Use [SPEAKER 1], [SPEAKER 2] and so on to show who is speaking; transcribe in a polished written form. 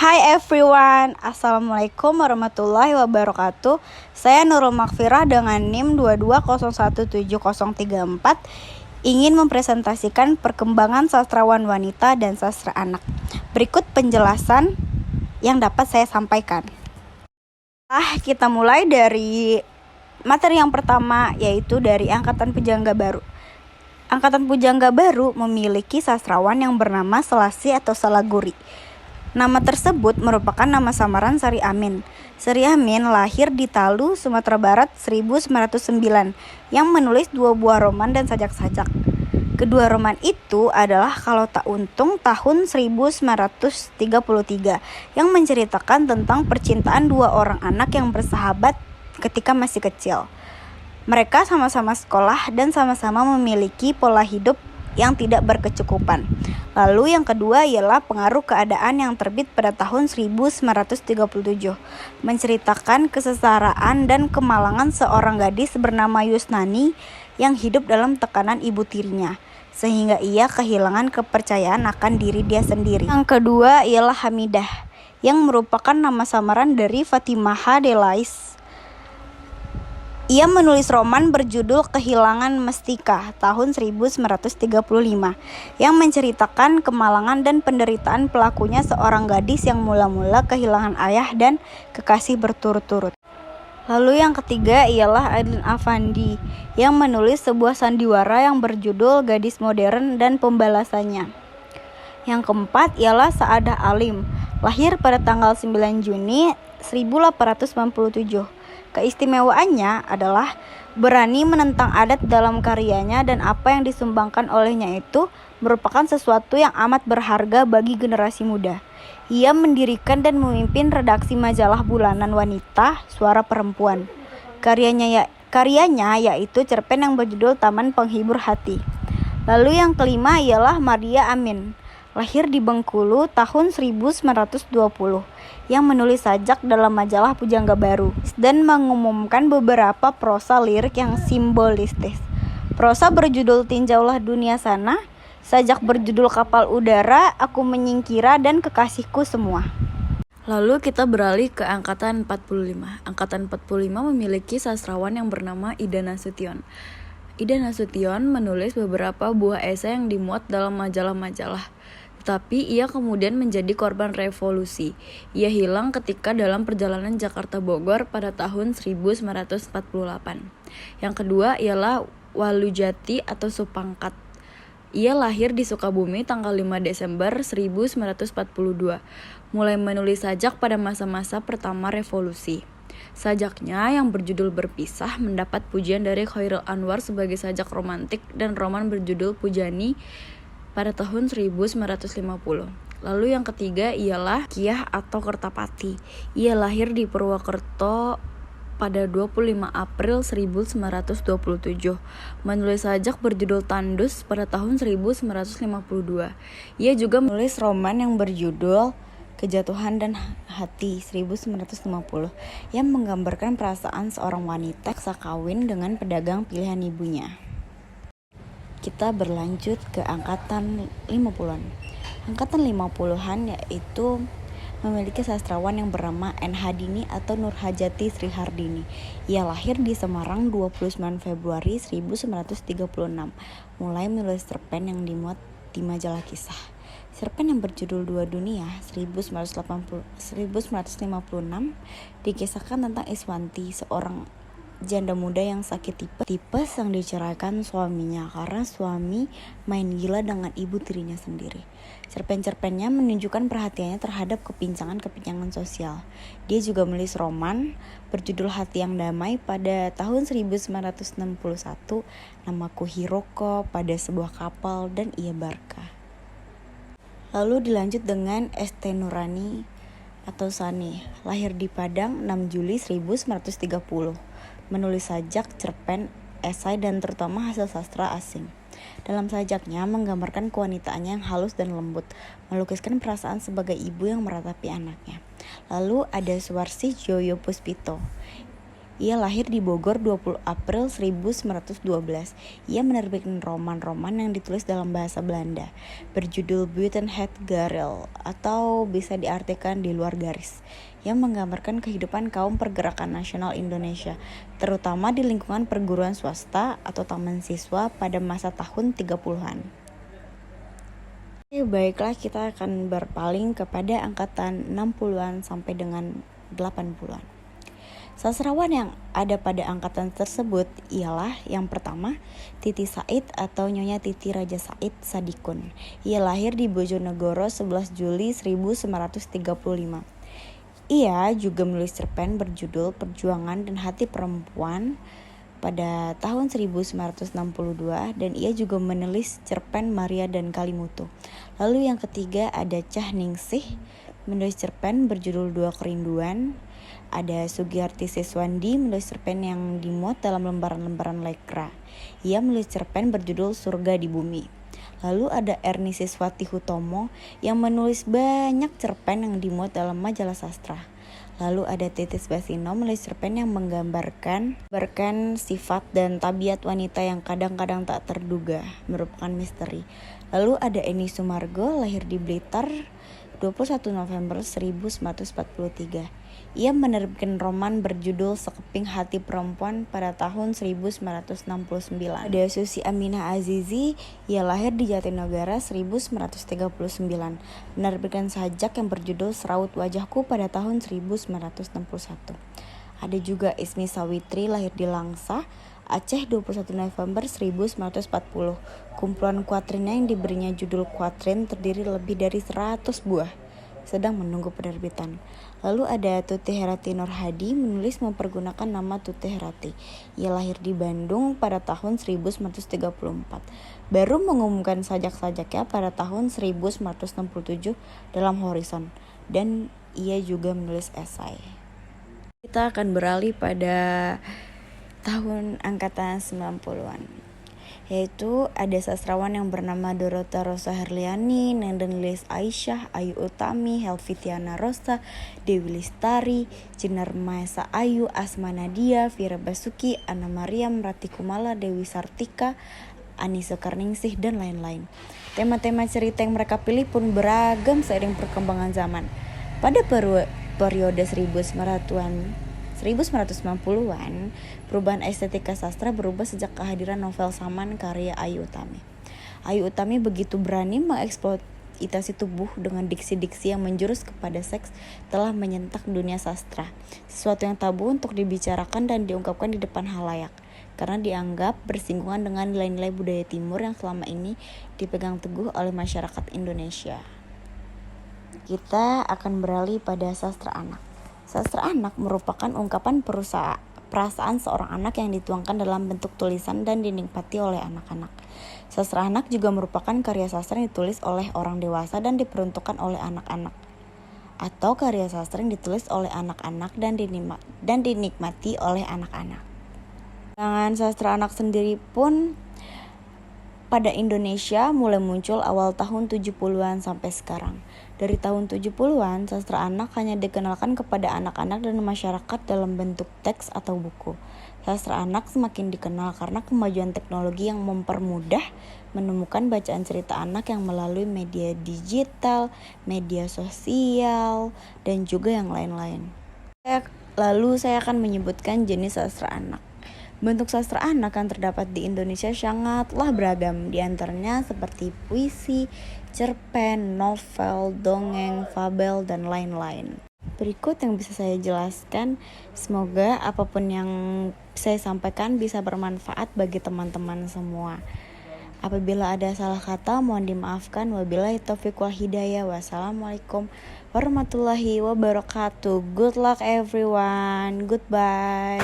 [SPEAKER 1] Hai everyone, Assalamualaikum warahmatullahi wabarakatuh. Saya Nurul Makfirah dengan NIM 220170034 ingin mempresentasikan perkembangan sastrawan wanita dan sastra anak. Berikut penjelasan yang dapat saya sampaikan. Kita mulai dari materi yang pertama, yaitu dari Angkatan Pujangga Baru. Angkatan Pujangga Baru memiliki sastrawan yang bernama Selasi atau Salaguri. Nama tersebut merupakan nama samaran Sari Amin. Sari Amin lahir di Talu, Sumatera Barat 1909 yang menulis 2 buah roman dan sajak-sajak. Kedua roman itu adalah Kalau Tak Untung tahun 1933 yang menceritakan tentang percintaan 2 orang anak yang bersahabat ketika masih kecil. Mereka sama-sama sekolah dan sama-sama memiliki pola hidup yang tidak berkecukupan. Lalu yang kedua ialah Pengaruh Keadaan yang terbit pada tahun 1937, menceritakan kesengsaraan dan kemalangan seorang gadis bernama Yusnani yang hidup dalam tekanan ibu tirinya, sehingga ia kehilangan kepercayaan akan diri dia sendiri. Yang kedua ialah Hamidah, yang merupakan nama samaran dari Fatimah Delais. Ia menulis roman berjudul Kehilangan Mestika tahun 1935 yang menceritakan kemalangan dan penderitaan pelakunya, seorang gadis yang mula-mula kehilangan ayah dan kekasih berturut-turut. Lalu yang ketiga ialah Aidin Affandi yang menulis sebuah sandiwara yang berjudul Gadis Modern dan Pembalasannya. Yang keempat ialah Sa'adah Alim, lahir pada tanggal 9 Juni 1897. Keistimewaannya adalah berani menentang adat dalam karyanya, dan apa yang disumbangkan olehnya itu merupakan sesuatu yang amat berharga bagi generasi muda. Ia mendirikan dan memimpin redaksi majalah bulanan wanita Suara Perempuan. Karyanya yaitu cerpen yang berjudul Taman Penghibur Hati. Lalu yang kelima ialah Maria Amin, lahir di Bengkulu tahun 1920, yang menulis sajak dalam majalah Pujangga Baru dan mengumumkan beberapa prosa lirik yang simbolistis. Prosa berjudul Tinjaulah Dunia Sana, sajak berjudul Kapal Udara, Aku Menyingkira, dan Kekasihku Semua. Lalu kita beralih ke Angkatan 45. Angkatan 45 memiliki sastrawan yang bernama Ida Nasution. Ida Nasution menulis beberapa buah esai yang dimuat dalam majalah-majalah. Tapi ia kemudian menjadi korban revolusi. Ia hilang ketika dalam perjalanan Jakarta Bogor pada tahun 1948. Yang kedua ialah Walujati atau Supangkat. Ia lahir di Sukabumi tanggal 5 Desember 1942. Mulai menulis sajak pada masa-masa pertama revolusi. Sajaknya yang berjudul Berpisah mendapat pujian dari Khairil Anwar sebagai sajak romantik, dan roman berjudul Pujani pada tahun 1950. Lalu yang ketiga ialah Kiah atau Kertapati. Ia lahir di Purwokerto pada 25 April 1927. Menulis sajak berjudul Tandus pada tahun 1952. Ia juga menulis roman yang berjudul Kejatuhan dan Hati 1950 yang menggambarkan perasaan seorang wanita paksa kawin dengan pedagang pilihan ibunya. Kita berlanjut ke angkatan 50-an. Angkatan 50-an yaitu memiliki sastrawan yang bernama N. Hadini atau Nurhajati Sri Hardini. Ia lahir di Semarang 29 Februari 1936. Mulai menulis cerpen yang dimuat di majalah Kisah. Cerpen yang berjudul Dua Dunia 1956 dikisahkan tentang Iswanti, seorang janda muda yang sakit tipes yang diceraikan suaminya karena suami main gila dengan ibu tirinya sendiri. Cerpen-cerpennya menunjukkan perhatiannya terhadap kepincangan sosial. Dia juga menulis roman berjudul Hati yang Damai pada tahun 1961, Namaku Hiroko, Pada Sebuah Kapal, dan Ia Barka. Lalu dilanjut dengan St. Nurani atau Sani, lahir di Padang 6 Juli 1930. Menulis sajak, cerpen, esai, dan terutama hasil sastra asing. Dalam sajaknya menggambarkan kewanitaannya yang halus dan lembut, melukiskan perasaan sebagai ibu yang meratapi anaknya. Lalu ada Suwarsi Joyo Puspito. Ia lahir di Bogor 20 April 1912. Ia menerbitkan roman-roman yang ditulis dalam bahasa Belanda berjudul Buiten het Garel atau bisa diartikan di luar garis, yang menggambarkan kehidupan kaum pergerakan nasional Indonesia, terutama di lingkungan perguruan swasta atau taman siswa pada masa tahun 30-an. Baiklah, kita akan berpaling kepada angkatan 60-an sampai dengan 80-an. Sastrawan yang ada pada angkatan tersebut ialah yang pertama, Titi Said atau Nyonya Titi Raja Said Sadikun. Ia lahir di Bojonegoro 11 Juli 1935. Ia juga menulis cerpen berjudul Perjuangan dan Hati Perempuan pada tahun 1962, dan ia juga menulis cerpen Maria dan Kalimutu. Lalu yang ketiga ada Cah Ningsih, menulis cerpen berjudul Dua Kerinduan. Ada Sugiyarti Siswandi, menulis cerpen yang dimuat dalam lembaran-lembaran lekra. Ia menulis cerpen berjudul Surga di Bumi. Lalu ada Erni Siswati Hutomo yang menulis banyak cerpen yang dimuat dalam majalah sastra. Lalu ada Titis Basino, menulis cerpen yang menggambarkan sifat dan tabiat wanita yang kadang-kadang tak terduga, merupakan misteri. Lalu ada Eni Sumargo, lahir di Blitar 21 November 1943. Ia menerbitkan roman berjudul Sekeping Hati Perempuan pada tahun 1969. Ada Susi Aminah Azizi, ia lahir di Jatinegara 1939. Menerbitkan sajak yang berjudul Seraut Wajahku pada tahun 1961. Ada juga Ismi Sawitri, lahir di Langsa, Aceh 21 November 1940. Kumpulan kuatrinnya yang diberinya judul kuatrin terdiri lebih dari 100 buah, sedang menunggu penerbitan. Lalu ada Tuti Herati Nurhadi, menulis mempergunakan nama Tuti Herati. Ia lahir di Bandung pada tahun 1934. Baru mengumumkan sajak-sajaknya pada tahun 1967 dalam Horizon, dan ia juga menulis esai. Kita akan beralih pada tahun angkatan 90-an. Yaitu ada sastrawan yang bernama Dorota Rosa Herliani, Nenden Lilis Aisyah, Ayu Utami, Helvitiana Rosa, Dewi Lestari, Jinar Maesa Ayu, Asma Nadia, Vira Basuki, Anna Mariam, Rati Kumala, Dewi Sartika, Anissa Karningsih, dan lain-lain. Tema-tema cerita yang mereka pilih pun beragam seiring perkembangan zaman. Pada periode 1990-an, perubahan estetika sastra berubah sejak kehadiran novel Saman karya Ayu Utami. Ayu Utami begitu berani mengeksploitasi tubuh dengan diksi-diksi yang menjurus kepada seks telah menyentak dunia sastra, sesuatu yang tabu untuk dibicarakan dan diungkapkan di depan halayak, karena dianggap bersinggungan dengan nilai-nilai budaya timur yang selama ini dipegang teguh oleh masyarakat Indonesia. Kita akan beralih pada sastra anak. Sastra anak merupakan ungkapan perasaan seorang anak yang dituangkan dalam bentuk tulisan dan dinikmati oleh anak-anak. Sastra anak juga merupakan karya sastra yang ditulis oleh orang dewasa dan diperuntukkan oleh anak-anak, atau karya sastra yang ditulis oleh anak-anak dan dinikmati oleh anak-anak. Kalangan sastra anak sendiri pun pada Indonesia mulai muncul awal tahun 70-an sampai sekarang. Dari tahun 70-an, sastra anak hanya dikenalkan kepada anak-anak dan masyarakat dalam bentuk teks atau buku. Sastra anak semakin dikenal karena kemajuan teknologi yang mempermudah menemukan bacaan cerita anak yang melalui media digital, media sosial, dan juga yang lain-lain. Lalu saya akan menyebutkan jenis sastra anak. Bentuk sastra anak yang terdapat di Indonesia sangatlah beragam, di antaranya seperti puisi, cerpen, novel, dongeng, fabel, dan lain-lain. Berikut yang bisa saya jelaskan, semoga apapun yang saya sampaikan bisa bermanfaat bagi teman-teman semua. Apabila ada salah kata, mohon dimaafkan. Wabillahi taufiq wal hidayah. Wassalamualaikum warahmatullahi wabarakatuh. Good luck everyone. Goodbye.